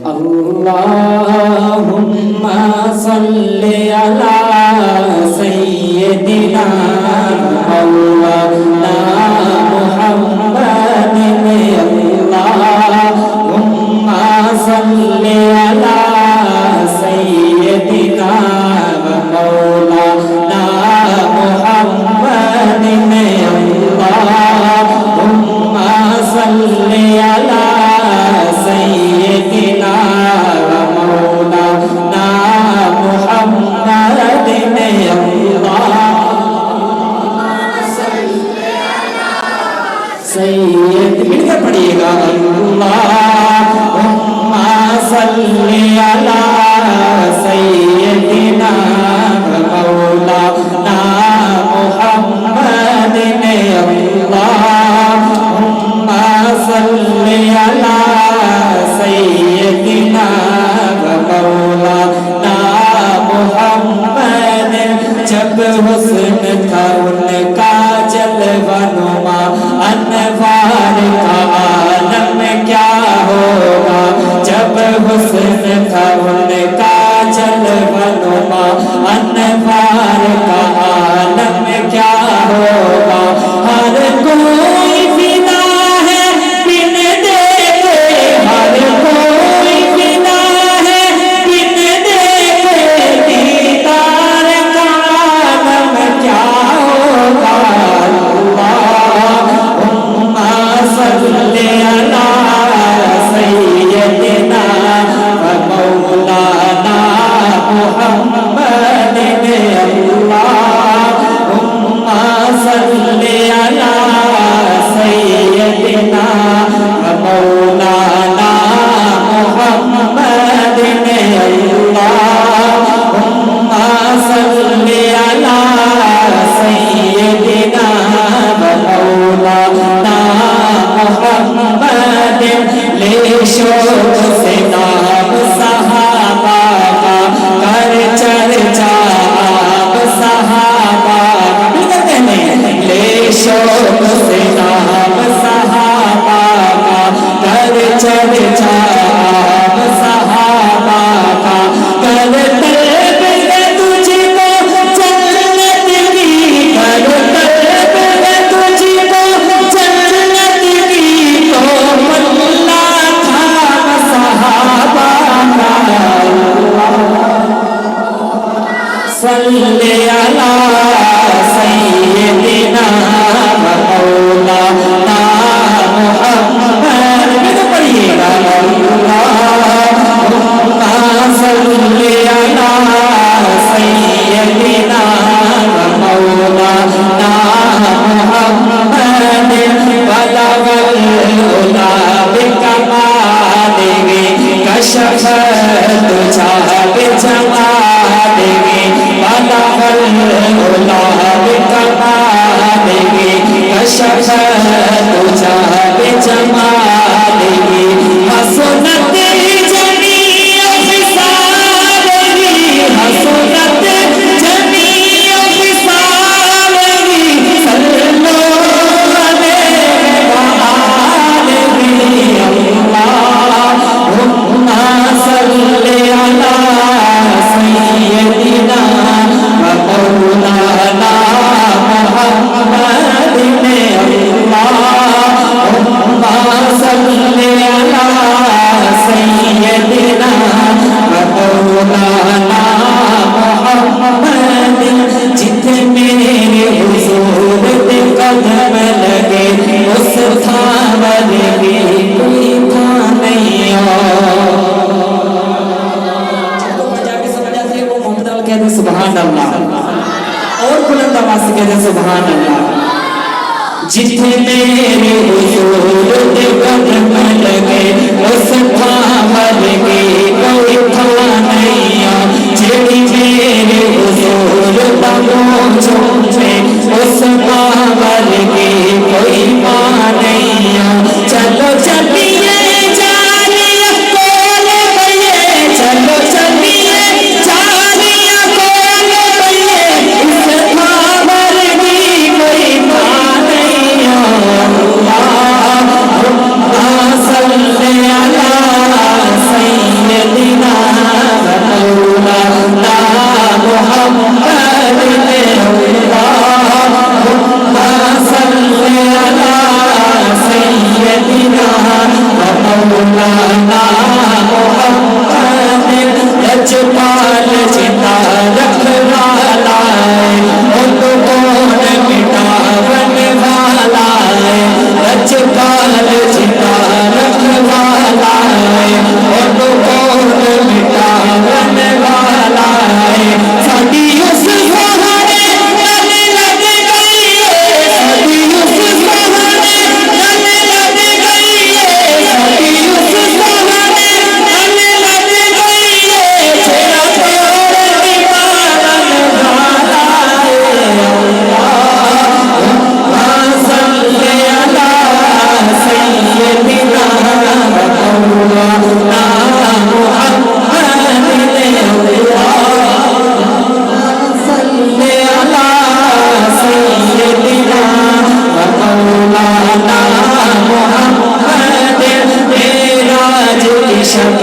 اللهم صل على سيدنا مولانا محمد اللهم صل على سيدنا مولانا محمد اللهم صل على سيدنا مولانا محمد سید مل کر پڑھیے گا اللہم صلی علی سیدنا مولانا محمد اللہم صلی علی سیدنا مولانا محمد جب حسن تھا ان کا جلوہ نما انوار کا عالم کیا ہوگا جب حسن تھا ان کا جلوہ نما انوار کا عالم کیا ہوگا ہر کوئی فدا ہے بن دیکھے ہر کوئی فدا ہے بن دیکھے دیدار کا عالم کیا ہوگا اللہم صل علی سیدنا مولانا محمد اللہم صل علی سیدنا مولانا محمد اللہم صل علی سیدنا مولانا محمد لے شوق سے نام صحابہ کا کر چرچا آپ صحابہ کا لے شوق سے نام صحابہ کا کر چرچا آپ صحابہ کا کر طلب ہے تجھ کو جنت کی کر طلب ہے تجھ کو جنت کی تو ملا تھا صحابہ کا صلی علی سیدنا مولانا محمد میں تو پڑھیے گا اللہم صلی علی سیدنا مولانا محمد بلغ العلا بکمالہ کشف تجھا بجمالہ بلغ العلا بکمالہ کشف تجھا بجمالہ حسنت جمیع خصالہ حسنت جمیع خصالہ صلو علیہ وآلہ اللہم صل علی سیدنا مولانا محمد اللہم صل علی سیدنا مولانا محمد جتنے میرے حضور پہ قدم لگے اس تھامر بھی کوئی تھا نہیں کہتے سبحان اللہ اور بلند آواز سے کہتے سبحان اللہ جتنے میرے حضور پہ قدم لگے اس تھامر بھی کوئی تھا نہیں جڑی میرے حضور پہنچوں میں اس پاور کی کوئی ماں نہیں چلو چلیے جاریہ کول بھئیے چلو چلیے جاریہ کول بھئیے اس پاور کی کوئی ماں نہیں اللہ مولانا محمد لجپال زندہ رکھوالا ہے وہ تو کون مٹاون والا ہے لجپال زندہ رکھوالا ہے وہ تو کون مٹاون والا ہے ساڈی اس سہانے گل لگ گئی ہے ساڈی اس سہانے گل لگ گئی ہے ساڈی اس سہانے گل لگ گئی ہے تیرا پیار دیوانن والا ہے اللہم صلی علی سیدنا مولانا محمد صلی علی سیدنا مولانا محمد معراج کی شب